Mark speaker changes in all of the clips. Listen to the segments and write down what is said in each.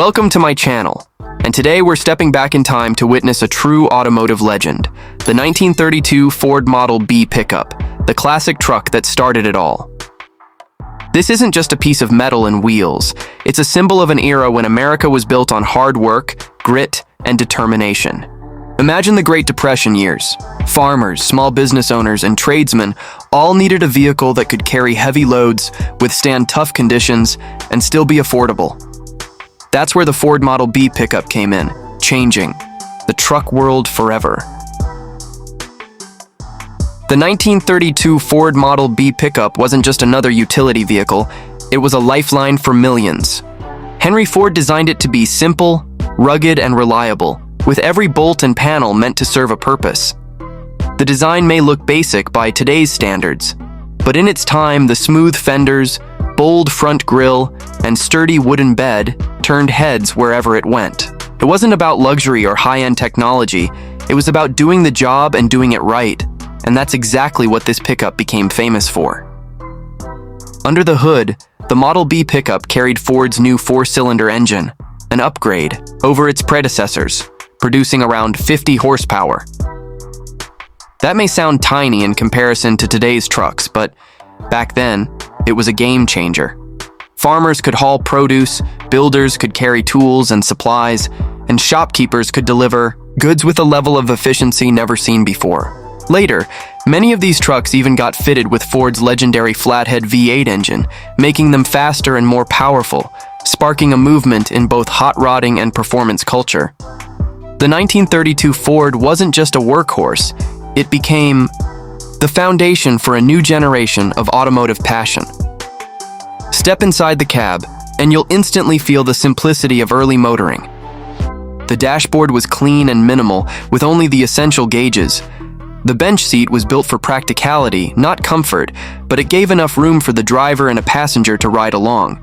Speaker 1: Welcome to my channel, and today we're stepping back in time to witness a true automotive legend, the 1932 Ford Model B pickup, the classic truck that started it all. This isn't just a piece of metal and wheels, it's a symbol of an era when America was built on hard work, grit, and determination. Imagine the Great Depression years. Farmers, small business owners, and tradesmen all needed a vehicle that could carry heavy loads, withstand tough conditions, and still be affordable. That's where the Ford Model B pickup came in, changing the truck world forever. The 1932 Ford Model B pickup wasn't just another utility vehicle, it was a lifeline for millions. Henry Ford designed it to be simple, rugged, and reliable, with every bolt and panel meant to serve a purpose. The design may look basic by today's standards, but in its time, the smooth fenders, bold front grille, and sturdy wooden bed turned heads wherever it went. It wasn't about luxury or high-end technology, it was about doing the job and doing it right, and that's exactly what this pickup became famous for. Under the hood, the Model B pickup carried Ford's new four-cylinder engine, an upgrade over its predecessors, producing around 50 horsepower. That may sound tiny in comparison to today's trucks, but back then, it was a game changer. Farmers could haul produce, builders could carry tools and supplies, and shopkeepers could deliver goods with a level of efficiency never seen before. Later, many of these trucks even got fitted with Ford's legendary flathead V8 engine, making them faster and more powerful, sparking a movement in both hot rodding and performance culture. The 1932 Ford wasn't just a workhorse, it became the foundation for a new generation of automotive passion. Step inside the cab, and you'll instantly feel the simplicity of early motoring. The dashboard was clean and minimal, with only the essential gauges. The bench seat was built for practicality, not comfort, but it gave enough room for the driver and a passenger to ride along.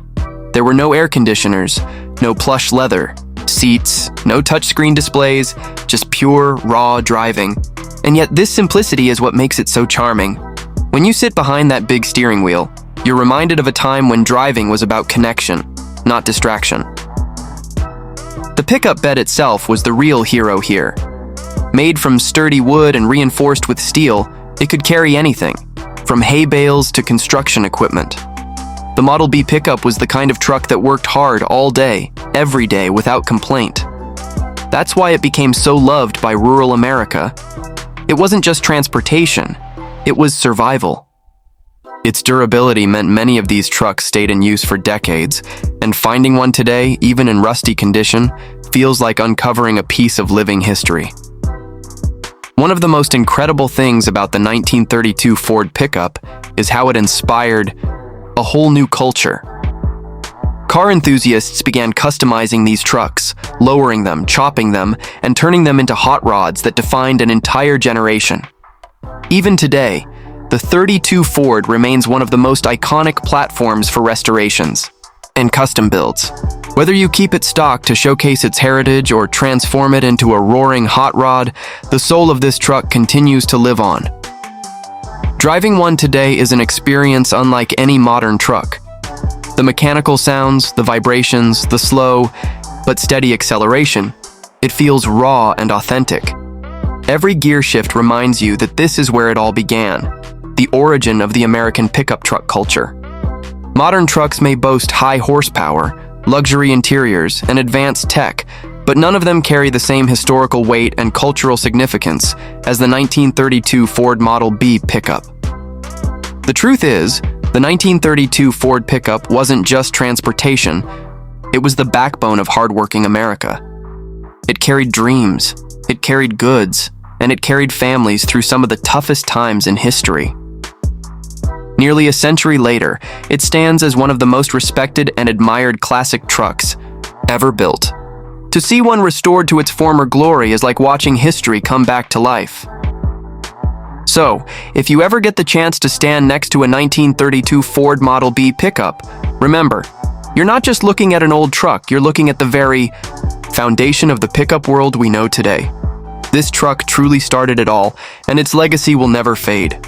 Speaker 1: There were no air conditioners, no plush leather, seats, no touchscreen displays, just pure, raw driving. And yet this simplicity is what makes it so charming. When you sit behind that big steering wheel, you're reminded of a time when driving was about connection, not distraction. The pickup bed itself was the real hero here. Made from sturdy wood and reinforced with steel, it could carry anything, from hay bales to construction equipment. The Model B pickup was the kind of truck that worked hard all day, every day, without complaint. That's why it became so loved by rural America. It wasn't just transportation, it was survival. Its durability meant many of these trucks stayed in use for decades, and finding one today, even in rusty condition, feels like uncovering a piece of living history. One of the most incredible things about the 1932 Ford pickup is how it inspired a whole new culture. Car enthusiasts began customizing these trucks, lowering them, chopping them, and turning them into hot rods that defined an entire generation. Even today, the 32 Ford remains one of the most iconic platforms for restorations and custom builds. Whether you keep it stock to showcase its heritage or transform it into a roaring hot rod, the soul of this truck continues to live on. Driving one today is an experience unlike any modern truck. The mechanical sounds, the vibrations, the slow but steady acceleration, it feels raw and authentic. Every gear shift reminds you that this is where it all began. The origin of the American pickup truck culture. Modern trucks may boast high horsepower, luxury interiors, and advanced tech, but none of them carry the same historical weight and cultural significance as the 1932 Ford Model B pickup. The truth is, the 1932 Ford pickup wasn't just transportation, it was the backbone of hardworking America. It carried dreams, it carried goods, and it carried families through some of the toughest times in history. Nearly a century later, it stands as one of the most respected and admired classic trucks ever built. To see one restored to its former glory is like watching history come back to life. So, if you ever get the chance to stand next to a 1932 Ford Model B pickup, remember, you're not just looking at an old truck, you're looking at the very foundation of the pickup world we know today. This truck truly started it all, and its legacy will never fade.